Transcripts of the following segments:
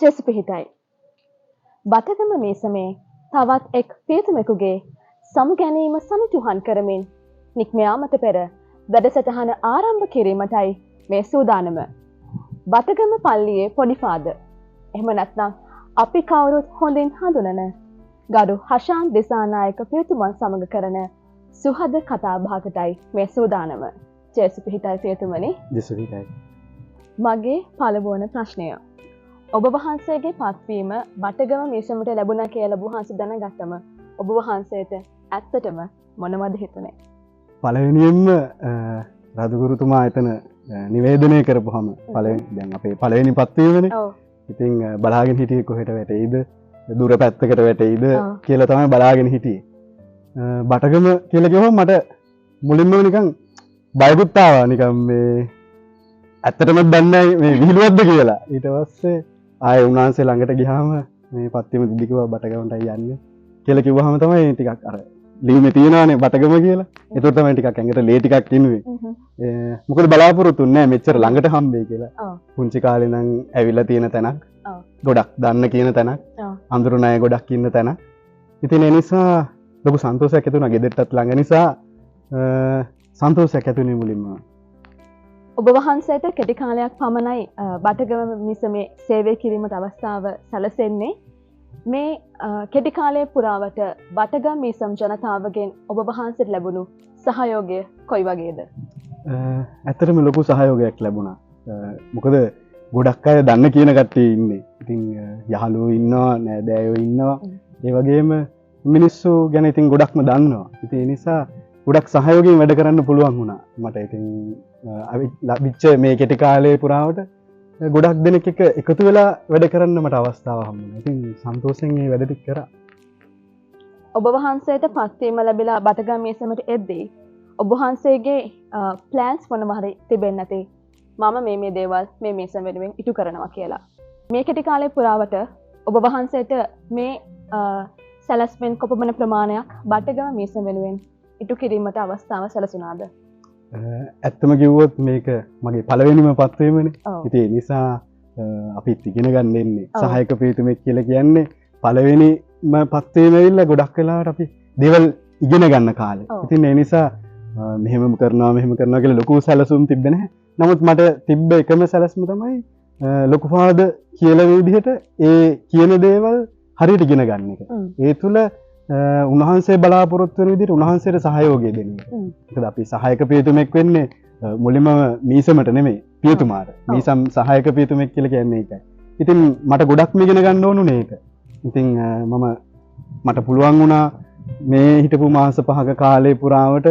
චෙසු පිහිටයි. බතගම මේසමේ තවත් එක් පියතුමෙකුගේ සමු ගැනීම සනිටුහන් කරමින් නික්මයාමත පෙර වැඩසටහන ආරම්භ කිරීමටයි මේ සූදානම. බතගම පල්ලියේ පොඩි ෆාදර්. එහෙම නැත්නම් අපි කවුරුත් හොඳින් හඳුනන ගරු හෂාන් දිසානායක පියතුමන් සමග කරන සුහද කතා බහකටයි මේ සූදානම. චෙසු පිහිටයි පියතුමනි. චෙසු පිහිටයි. මගේ පළමුවන ප්‍රශ්නය. ඔබ වහන්සේගේ පත්වීම බටගම මිසමට ලැබුණා කියලා ඔබ වහන්සේ දැනගත්තම ඔබ වහන්සේට ඇත්තටම මොනවද හිතුනේ? පළවෙනියෙන්ම රජගුරුතුමා එතන නිවේදනය කරපුවම පළවෙනි දැන් අපේ පළවෙනි පත්වීමනේ. ඔව්. ඉතින් බලාගෙන හිටියේ කොහෙට වැටෙයිද? දුර පැත්තකට වැටෙයිද කියලා තමයි බලාගෙන හිටියේ. බටගම කියලා කිව්වම මට මුලින්ම නිකන් බයකුත් ආවා නිකන් මේ ඇත්තටම දන්නේ මේ විහිළුවක්ද කියලා. ඊට පස්සේ ආයේ උන්වහන්සේ ළඟට ගියාම මේ පත්තිම දිදි කිව්වා බටගමටයි යන්නේ කියලා කිව්වහම තමයි ටිකක් අර ලියුමේ තියෙනවානේ බටගම කියලා. ඒතකොට තමයි ටිකක් ඇඟට ලේ ටිකක් එන්නේ. මොකද බලාපොරොත්තු නැහැ මෙච්චර ළඟට හම්බෙයි කියලා. පුංචි කාලේ නම් ඇවිල්ලා තියෙන තැනක්. ගොඩක් දන්න කියන තැනක්. අඳුරු ණය ගොඩක් ඉන්න තැනක්. ඉතින් ඒ නිසා ලොකු සන්තෝෂයක් ඇති වුණා ගෙදරටත් ළඟ නිසා සන්තෝෂයක් ඇති වුණේ මුලින්ම. ඔබ වහන්සේට කෙටි කාලයක් පමණයි බටගම මිසමේ සේවය කිරීමට අවස්ථාව සැලසෙන්නේ. මේ කෙටි කාලය පුරාවට බටගම් මිසම් ජනතාවගෙන් ඔබ වහන්සේට ලැබුණු සහයෝගය කොයි වගේද? ඇත්තටම ලොකු සහයෝගයක් ලැබුණා. මොකද ගොඩක් අය දන්න කියන කට්ටිය ඉන්නේ. ඉතින් යහළුවෝ ඉන්නවා, නෑදෑයෝ ඉන්නවා. ඒ වගේම මිනිස්සු ගැන ඉතින් ගොඩක්ම දන්නවා. ඉතින් ඒ නිසා ගොඩක් සහයෝගයෙන් වැඩ කරන්න පුළුවන් වුණා. මට ඉතින් ලැබිච්ච මේ කෙටි කාලයේ පුරාවට ගොඩක් දෙනෙක් එක්ක එකතු වෙලා වැඩ කරන්න මට අවස්ථාව හම්බුණා. ඉතින් සන්තෝෂයෙන් මේ වැඩ ටික කරා. ඔබ වහන්සේට පත්වීම ලැබිලා බටගම් මිසමට එද්දී ඔබ වහන්සේගේ ප්ලෑන්ස් මොනම හරි තිබෙන්නේ නැති මම මේ දේවල් මේ මිසම වෙනුවෙන් ඉටු කරනවා කියලා. මේ කෙටි කාලයේ පුරාවට ඔබ වහන්සේට මේ සැලැස්මෙන් කොපමණ ප්‍රමාණයක් බටගම මිසම වෙනුවෙන් ඉටු කිරීමට අවස්ථාව සැලසුණාද? ඇත්තම කිව්වොත් මේක මගේ පළවෙනිම පත්වීමනේ. ඉතින් ඒ නිසා අපිත් ඉගෙන ගන්න එන්නේ සහායක පියතුමෙක් කියලා කියන්නේ පළවෙනිම පත්වීම ඇවිල්ලා ගොඩක් වෙලාවට අපි දේවල් ඉගෙන ගන්න කාලේ. ඉතින් ඒ නිසා මෙහෙම කරනවා කියලා ලොකු සැලසුම් තිබ්බේ නැහැ. නමුත් මට තිබ්බ එකම සැලසුම තමයි ලොකු ෆාදර් කියලා විදිහට ඒ කියන දේවල් හරියට ඉගෙන ගන්න එක. ඒ තුල උන්වහන්සේ බලාපොරොත්තු වෙන විදිහට උන්වහන්සේට සහයෝගය දෙන එක. මොකද අපි සහායක පියතුමෙක් වෙන්නේ මුලින්ම මීසමට නෙමෙයි පියතුමාට. මීසම් සහායක පියතුමෙක් කියලා කියන්නේ ඒකයි. ඉතින් මට ගොඩක්ම ඉගෙන ගන්න ඕනුනේ ඒක. ඉතින් මට පුළුවන් වුණා මේ හිටපු මාස 5ක කාලේ පුරාවට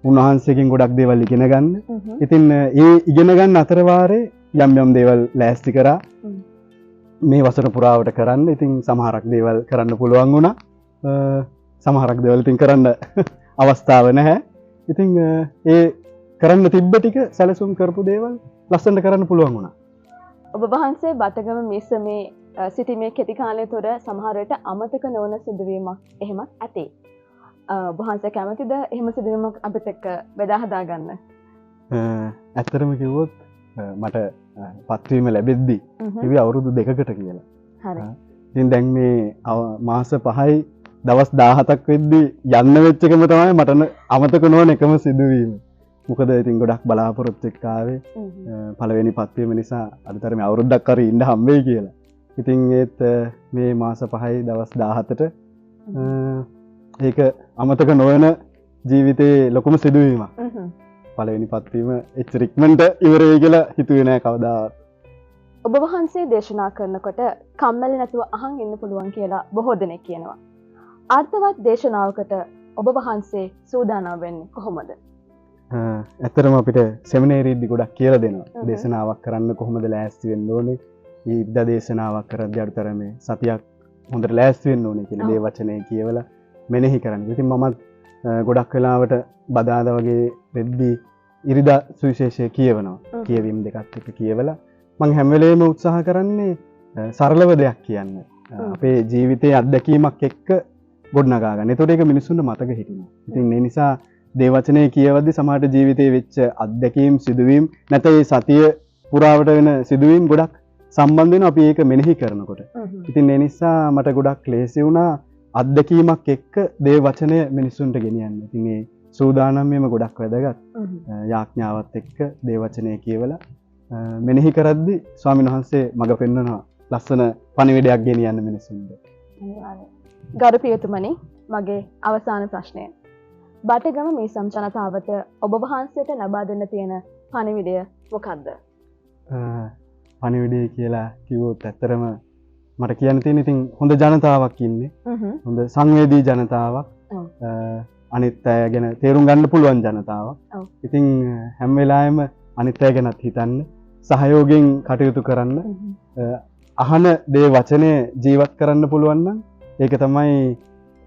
උන්වහන්සේගෙන් ගොඩක් දේවල් ඉගෙන ගන්න. ඉතින් ඒ ඉගෙන ගන්න අතර වාරේ යම් දේවල් ලෑස්ති කරා මේ වසර පුරාවට කරන්න. ඉතින් සමහරක් දේවල් කරන්න පුළුවන් වුණා. සමහරක් දේවල් ඉතින් කරන්න අවස්ථාව නැහැ. ඉතින් ඒ කරන්න තිබ්බ ටික සැලසුම් කරපු දේවල් ලස්සනට කරන්න පුළුවන් වුණා. ඔබ වහන්සේ බටගම මිසමේ සිටීමේ කෙටි කාලය තුර සමහර විට අමතක නොවන සිදුවීමක් එහෙමත් ඇති. ඔබ වහන්සේ කැමතිද එහෙම සිදුවීමක් අපිට එක්ක බෙදා හදා ගන්න? ඇත්තටම කිව්වොත් මට පත්වීම ලැබෙද්දි කිව්වේ අවුරුදු 2කට කියලා. හරි. ඉතින් දැන් මේ මාස 5යි දවස් 17ක් වෙද්දි යන්න වෙච්ච එකම තමයි මට අමතක නොවන එකම සිදුවීම. මොකද ඉතින් ගොඩක් බලාපොරොත්තු එක්ක ආවේ පළවෙනි පත්වීම නිසා අදතරම අවුරුද්දක් හරි ඉන්න හම්බෙයි කියලා. ඉතින් ඒත් මේ මාස 5යි දවස් 17ට ඒක අමතක නොවන ජීවිතේ ලොකුම සිදුවීමක්. පළවෙනි පත්වීම එච්චර ඉක්මනට ඉවර වෙයි කියලා හිතුවේ නෑ කවදාවත්. ඔබ වහන්සේ දේශනා කරනකොට කම්මැලි නැතුව අහන් ඉන්න පුළුවන් කියලා බොහෝ දෙනෙක් කියනවා. අර්ථවත් දේශනාවකට ඔබ වහන්සේ සූදානම් වෙන්නේ කොහොමද? ඇත්තටම අපිට සෙමිනේරියේදී ගොඩක් කියලා දෙනවා. දේශනාවක් කරන්න කොහොමද ලෑස්ති වෙන්න ඕනේ? ඊද්ද දේශනාවක් කරද්දී අඩුතරමේ සතියක් හොඳට ලෑස්ති වෙන්න ඕනේ කියන දේ වචනේ කියවලා මෙනෙහි කරන්න. ඉතින් මමත් ගොඩක් වෙලාවට බදාදා වගේ වෙද්දී ඉරිදා සුවිශේෂය කියවනවා. කියවීම් දෙකක් එක කියවලා මම හැම වෙලේම උත්සාහ කරන්නේ සරලව දෙයක් කියන්න. අපේ ජීවිතයේ අත්දැකීමක් එක්ක ගොඩනගා ගන්න. ඒතකොට ඒක මිනිස්සුන්ට මතක හිටිනවා. ඉතින් ඒ නිසා දේවචනේ කියවද්දි සමහර ජීවිතයේ වෙච්ච අත්දැකීම් සිදුවීම් නැත්නම් ඒ සතිය පුරාවට වෙන සිදුවීම් ගොඩක් සම්බන්ධ වෙනවා අපි ඒක මෙනෙහි කරනකොට. ඉතින් ඒ නිසා මට ගොඩක් ලේසි වුණා අත්දැකීමක් එක්ක දේව වචනය මිනිසුන්ට ගෙනියන්න. ඉතින් මේ සූදානම්යම ගොඩක් වැදගත්. යාඥාවත් එක්ක දේව වචනය කියවලා මෙනෙහි කරද්දි ස්වාමීන් වහන්සේ මඟ පෙන්වනවා ලස්සන පණිවිඩයක් ගෙනියන්න මිනිසුන්ට. ගරු පියතුමනි, මගේ අවසාන ප්‍රශ්නය. බටගම මේ සම්ජනතාවට ඔබ වහන්සේට ලබා දෙන්න තියෙන පණිවිඩය මොකක්ද? පණිවිඩය කියලා කිව්වොත් ඇත්තරම මට කියන්න තියෙන ඉතින් හොඳ ජනතාවක් ඉන්නේ. හොඳ සංවේදී ජනතාවක්. අනිත් අය ගැන තේරුම් ගන්න පුළුවන් ජනතාවක්. ඉතින් හැම වෙලාවෙම අනිත් අය ගැනත් හිතන්න, සහයෝගයෙන් කටයුතු කරන්න, අහන දේ වචනය ජීවත් කරන්න පුළුවන් නම් ඒක තමයි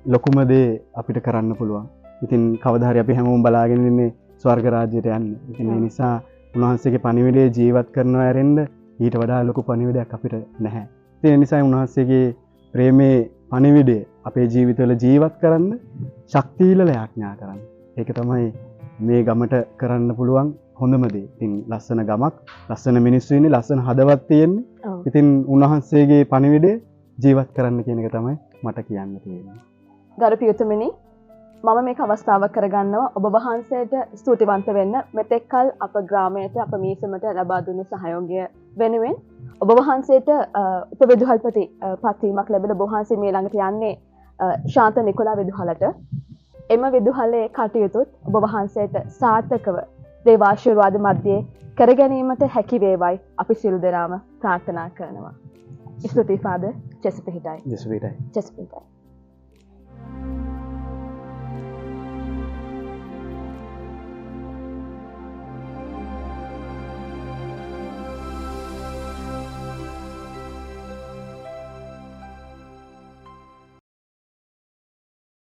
ලොකුම දේ අපිට කරන්න පුළුවන්. ඉතින් කවදා හරි අපි හැමෝම බලාගෙන ඉන්නේ ස්වර්ග රාජ්‍යයට යන්න. ඉතින් ඒ නිසා උන්වහන්සේගේ පණිවිඩය ජීවත් කරනවා ඇරෙන්න ඊට වඩා ලොකු පණිවිඩයක් අපිට නැහැ. ඒ නිසා උන්වහන්සේගේ ප්‍රේමේ පණිවිඩය අපේ ජීවිතවල ජීවත් කරන්න ශක්තියිල යාඥා කරන්න. ඒක තමයි මේ ගමට කරන්න පුළුවන් හොඳම දේ. ඉතින් ලස්සන ගමක්, ලස්සන මිනිස්සු ඉන්නේ, ලස්සන හදවත් තියෙන්නේ. ඉතින් උන්වහන්සේගේ පණිවිඩය ජීවත් කරන්න කියන එක තමයි මට කියන්න තියෙන්නේ. ගරු පියතුමනි, මම මේක අවස්ථාවක් කරගන්නවා ඔබ වහන්සේට ස්තුතිවන්ත වෙන්න. මෙතෙක් කල අප ග්‍රාමයට, අප මීසමට ලබා දුන්නු සහයෝගය වෙනුවෙන් ඔබ වහන්සේට උපවිදුහල්පති පත්වීමක් ලැබෙන ඔබ වහන්සේ මේ ළඟට යන්නේ ශාන්ත නිකොලා විදුහලට. එම විදුහලේ කටයුතුත් ඔබ වහන්සේට සාර්ථකව දේවාශිර්වාද මැද්දේ කර ගැනීමට හැකි වේවයි අපි සියලු දෙනාම ප්‍රාර්ථනා කරනවා. ස්තුතියි ෆාදර්. ජෙසුපිහිටයි. ජෙසුපිහිටයි. ජෙසුපිහිටයි.